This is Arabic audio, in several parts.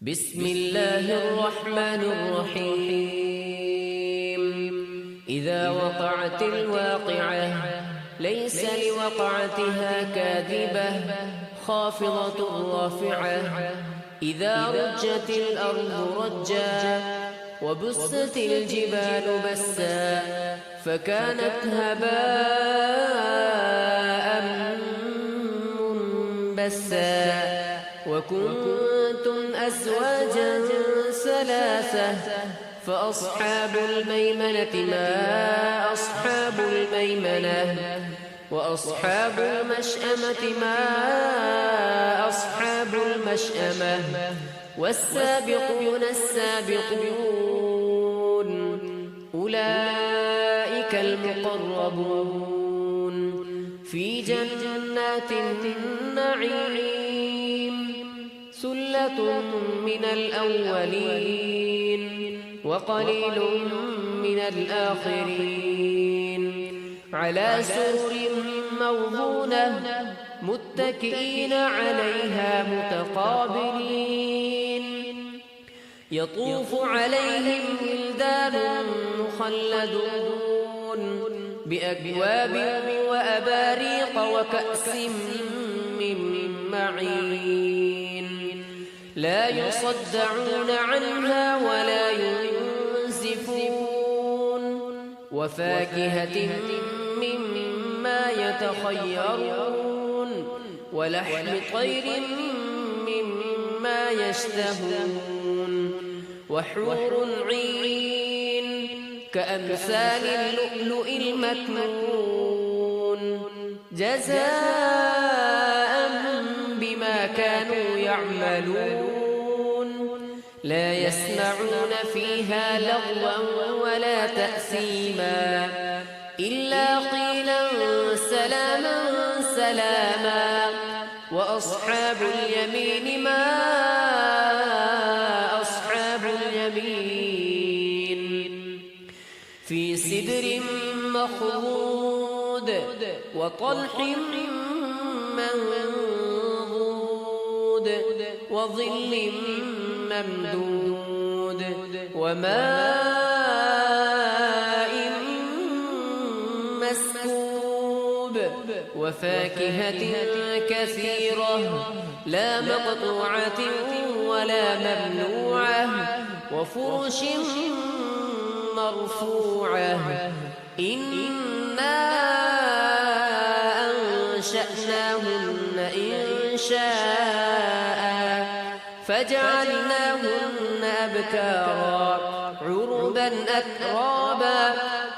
بسم الله الرحمن الرحيم. إذا وقعت الواقعة ليس لوقعتها كاذبة خافضة رافعة. إذا رجت الأرض رجا وبست الجبال بسا فكانت هباء منبسا وكنتم أزواجا ثلاثة فأصحاب الميمنة ما أصحاب الميمنة وأصحاب المشأمة ما أصحاب المشأمة والسابقون السابقون أولئك المقربون في جنات النعيم ثلة من الأولين وقليل من الآخرين على سرر موضونة متكئين عليها متقابلين يطوف عليهم ولدان مخلدون بأكواب وأباريق وكأس من معين لا يصدعون عنها ولا ينزفون وفاكهة مما يتخيرون ولحم طير مما يشتهون وحور عين كأمثال اللؤلؤ المكنون جزاء بما كانوا يعملون لا يسمعون فيها لغوا ولا تأثيما إلا قيلا سلاما سلاما وأصحاب اليمين ما أصحاب اليمين في سدر مخضود وطلح منضود وظل ممدود وماء مسكوب وفاكهة كثيرة لا مقطوعة ولا ممنوعة وفرش مرفوعة إنا أنشأناهن إنشاء فجعلناهن أبكارا عربا أترابا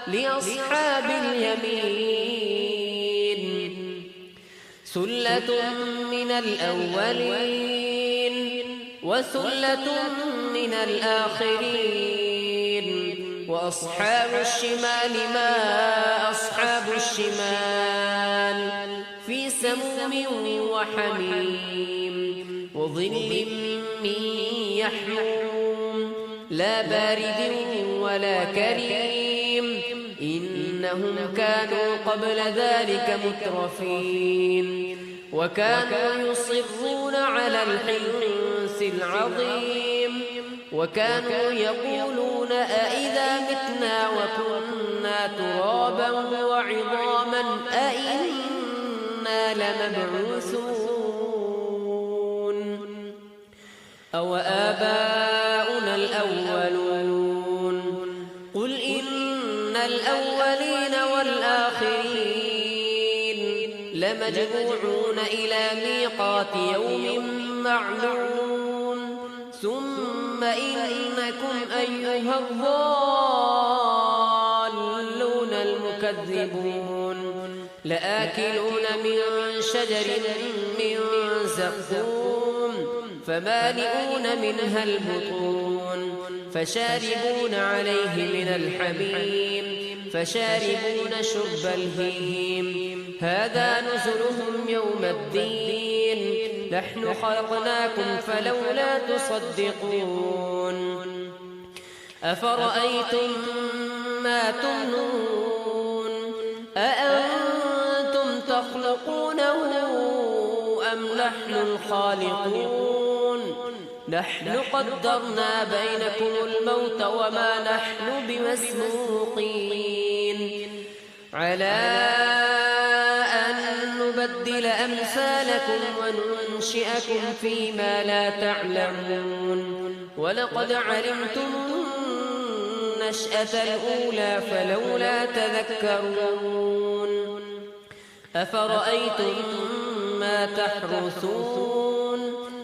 لأصحاب اليمين ثلة من الأولين وثلة من الآخرين وأصحاب الشمال ما أصحاب الشمال في سموم وحميم وظل من يحموم لا بارد ولا كريم إنهم كانوا قبل ذلك مترفين وكانوا يصرون على الحنث العظيم وكانوا يقولون أئذا متنا وكنا ترابا وعظاما أئنا لمبعوثون أو آباؤنا الأولون قل إن الأولين والآخرين لمجموعون إلى ميقات يوم معلوم ثم إنكم أيها الضالون المكذبون لآكلون من شجر من زقوم فمالئون منها البطون فشاربون عليه من الحميم فشاربون شرب الهيم هذا نزلهم يوم الدين نحن خلقناكم فلولا تصدقون أفرأيتم ما تمنون أأنتم تخلقونه أم نحن الخالقون نحن قدرنا بينكم الموت وما نحن بمسبوقين على أن نبدل أمثالكم وننشئكم فيما لا تعلمون ولقد علمتم النشأة الأولى فلولا تذكرون أفرأيتم ما تحرثون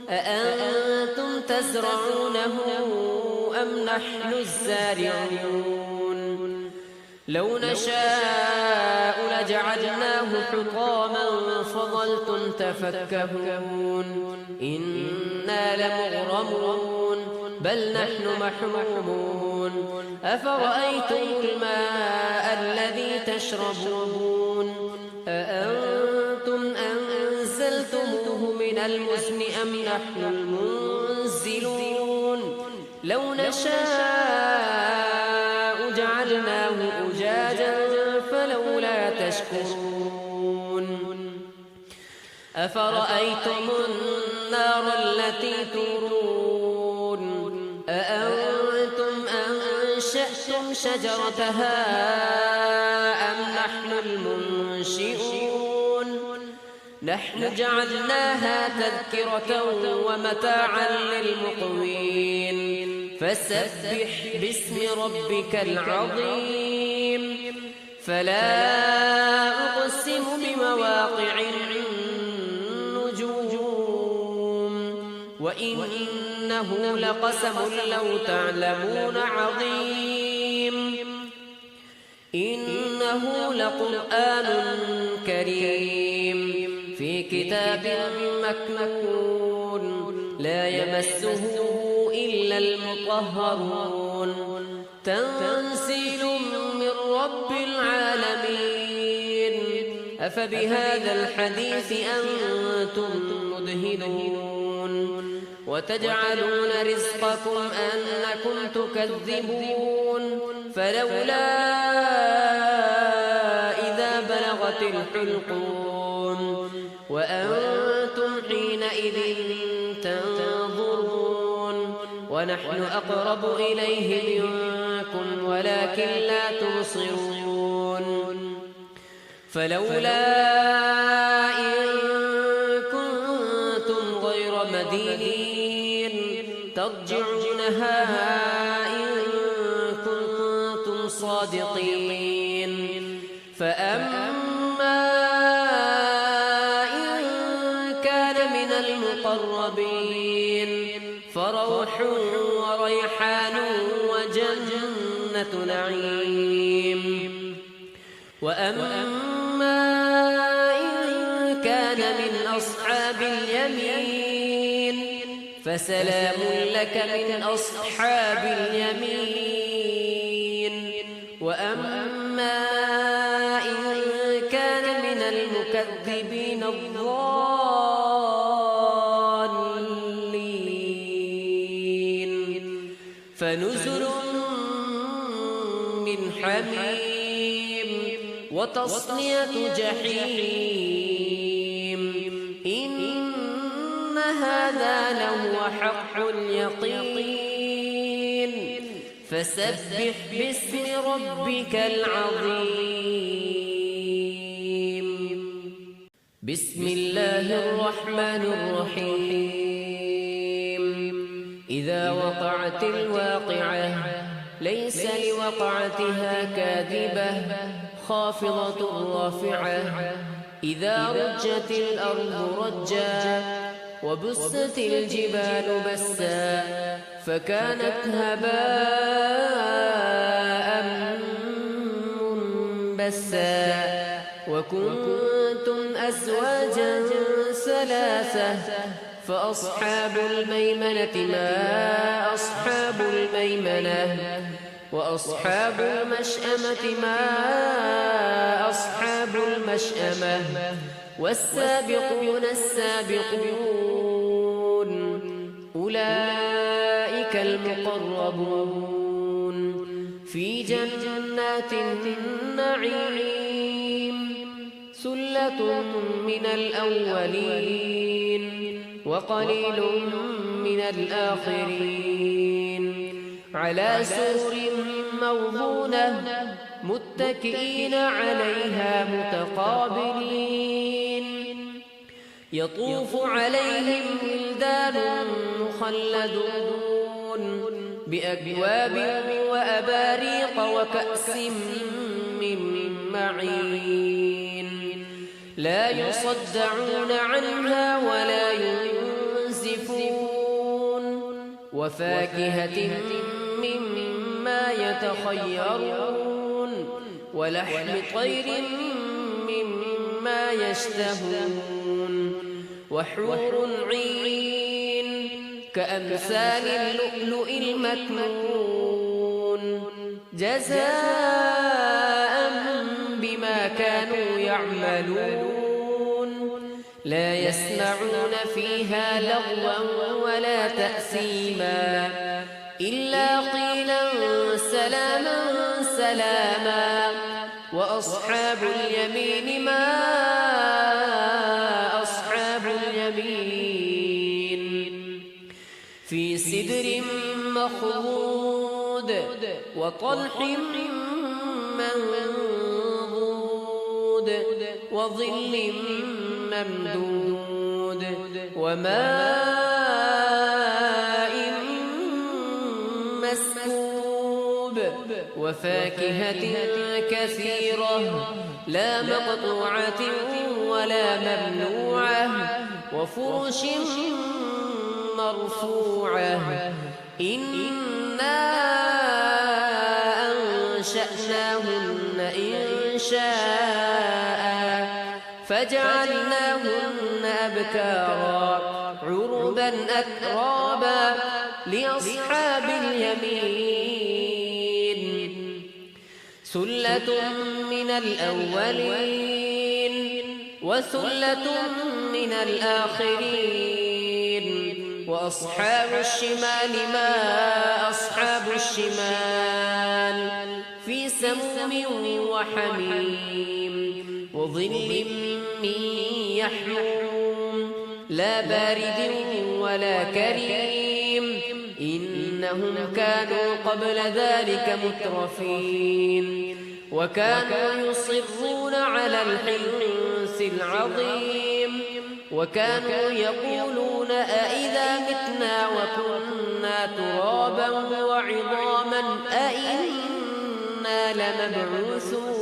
أأنتم تزرعونه أم نحن الزارعون لو نشاء لجعلناه حطاما فظلتم تفكهون إنا لمغرمون بل نحن محرومون أفرأيتم الماء الذي تشربون أأنتم أنزلتموه من المزن أم نحن المنزلون لو نشاء جعلناه أجاجا فلولا تشكرون أفرأيتم النار التي تورون أأنتم أنشأتم شجرتها أم نحن المنشئون نحن جعلناها تذكرة ومتاعا للمقوين فسبح باسم ربك العظيم فلا أقسم بمواقع النجوم وإنه لقسم لو تعلمون عظيم إنه لقرآن كريم في كتاب مكنون لا يمسه إلا المطهرون تنزيل من رب العالمين أفبهذا الحديث أنتم مدهنون وتجعلون رزقكم أنكم تكذبون فلولا إذا بلغت الحلقوم وأنتم حينئذ تنظرون ونحن أقرب إليه منكم ولكن لا تبصرون فلولا إن كنتم غير مدينين ترجعونها إن كنتم صادقين فأما إن كان من المقربين فروح وريحان وجنة نعيم وأما إن كان من أصحاب اليمين فسلام لك من أصحاب اليمين وأما إن كان من المكذبين الضالين فنزل من حميم وتصلية جحيم إن هذا لهو حق اليقين فسبح باسم ربك العظيم بسم الله الرحمن الرحيم إذا وقعت الواقعة ليس لوقعتها كاذبة خافضة رافعة إذا رجت الأرض رجا وبست الجبال بسا فكانت هباء منبسا وكنتم أزواجا ثلاثة فأصحاب الميمنة ما أصحاب الميمنة وأصحاب المشأمة ما أصحاب المشأمة والسابقون السابقون أولئك المقربون في جنات النعيم ثلة من الأولين وقليل من الآخرين على سرر موضونة متكئين عليها متقابلين يطوف عليهم ولدان مخلدون بأكواب وأباريق وكأس من معين لا يصدعون عنها ولا ينزفون وفاكهة مما يتخيرون ولحم طير مما يشتهون وحور عين كأمثال اللؤلؤ المكنون جزاء بما كانوا يعملون لا يسمعون فيها لغوا ولا تأثيما إلا قيلا سلاما سلاما وأصحاب اليمين ما أصحاب اليمين في سدر مخضود وطلح منضود وظل ممدود وماء مسكوب وفاكهة كثيرة لا مقطوعة ولا ممنوعة وفرش مرفوعة إنا أنشأناهن إنشاء فجعلناهن أبكارا عربا أترابا لأصحاب اليمين سلة من الأولين وسلة من الآخرين وأصحاب الشمال ما أصحاب الشمال في سموم وحميم وظل من يحموم لا بارد ولا كريم إنهم كانوا قبل ذلك مترفين وكانوا يصرون على الحنث العظيم وكانوا يقولون أئذا متنا وكنا ترابا وعظاما أئنا لمبعوثون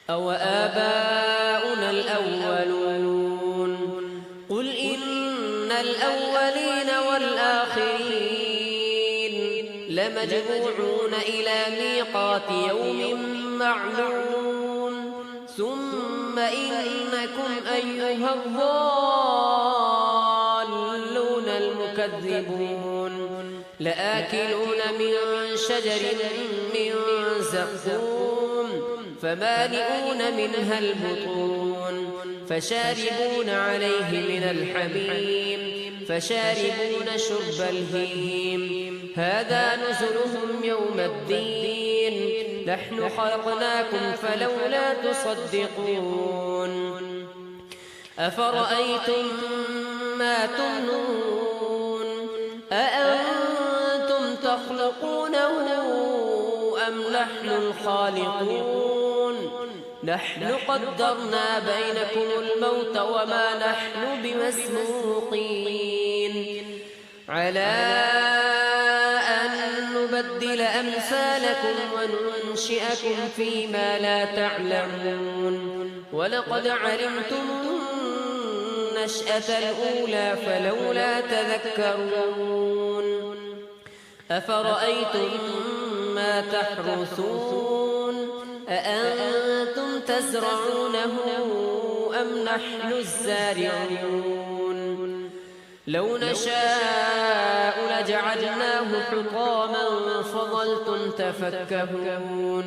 أو آباؤنا الأولون قل إن الأولين والآخرين لمجموعون إلى ميقات يوم معلوم ثم إنكم أيها الضالون المكذبون لآكلون من شجر من زقوم فمالئون منها البطون فشاربون عليه من الحميم فشاربون شرب الهيم هذا نزلهم يوم الدين نحن خلقناكم فلولا تصدقون أفرأيتم ما تمنون أأنتم تخلقونه أم نحن الخالقون نحن قدرنا بينكم الموت وما نحن بمسبوقين على أن نبدل أمثالكم وننشئكم فيما لا تعلمون ولقد علمتم النشأة الأولى فلولا تذكرون أفرأيتم ما تحرثون أأنتم تزرعونه أم نحن الزارعون لو نشاء لجعلناه حطاما فظلتم تفكهون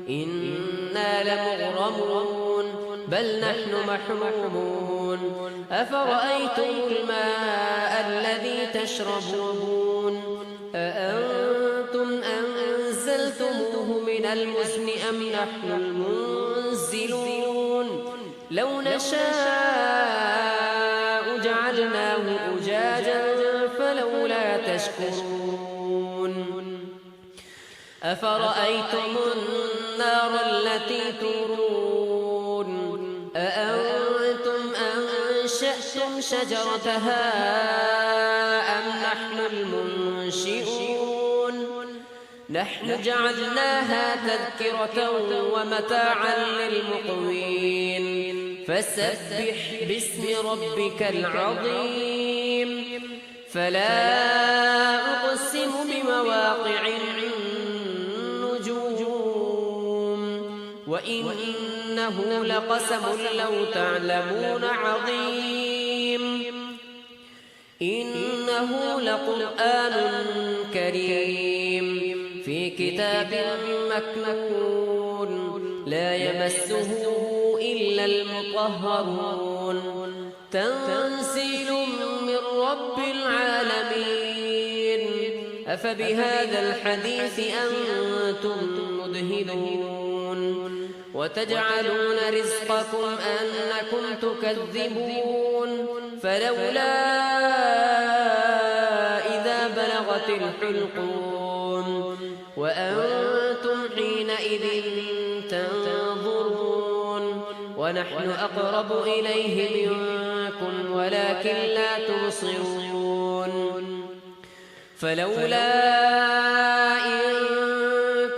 إنا لمغرمون بل نحن محرومون أفرأيتم الماء الذي تشربون أأنتم أنزلتموه من المزن أم نحن المنزلون لو نشاء جعلناه أجاجا فلولا تشكرون أفرأيتم النار التي تورون أأنتم أنشأتم شجرتها أم نحن المنشئون نحن جعلناها تذكرة ومتاعا للمقوين فسبح باسم ربك العظيم فلا أقسم بمواقع النجوم وإنه لقسم لو تعلمون عظيم إنه لقرآن كريم في كتاب مكنون لا يمسه إلا المطهرون تنزيل من رب العالمين أفبهذا الحديث أنتم مدهنون وتجعلون رزقكم أنكم تكذبون فلولا إذا بلغت الحلقون وأنتم حينئذ تنظرون ونحن أقرب إليه منكم ولكن لا تبصرون فلولا إن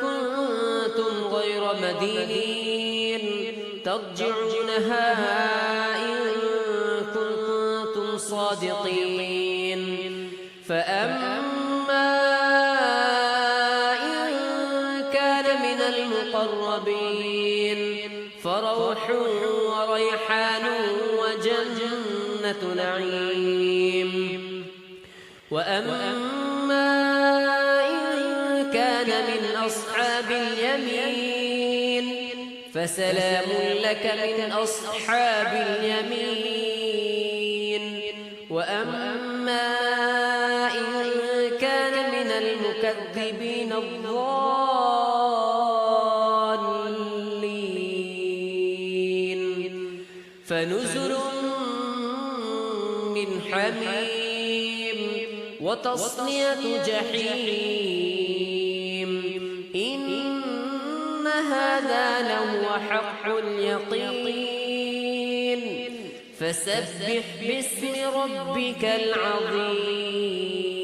كنتم غير مدينين ترجعونها إن كنتم صادقين فأما إن كان من المقربين فروح وريحان وجنة نعيم وأما إن كان من أصحاب اليمين فسلام لك من أصحاب اليمين وأما إن كان من المكذبين الضالين فنزل من حميم وتصلية جحيم إن هذا لهو حق اليقين فسبح باسم ربك العظيم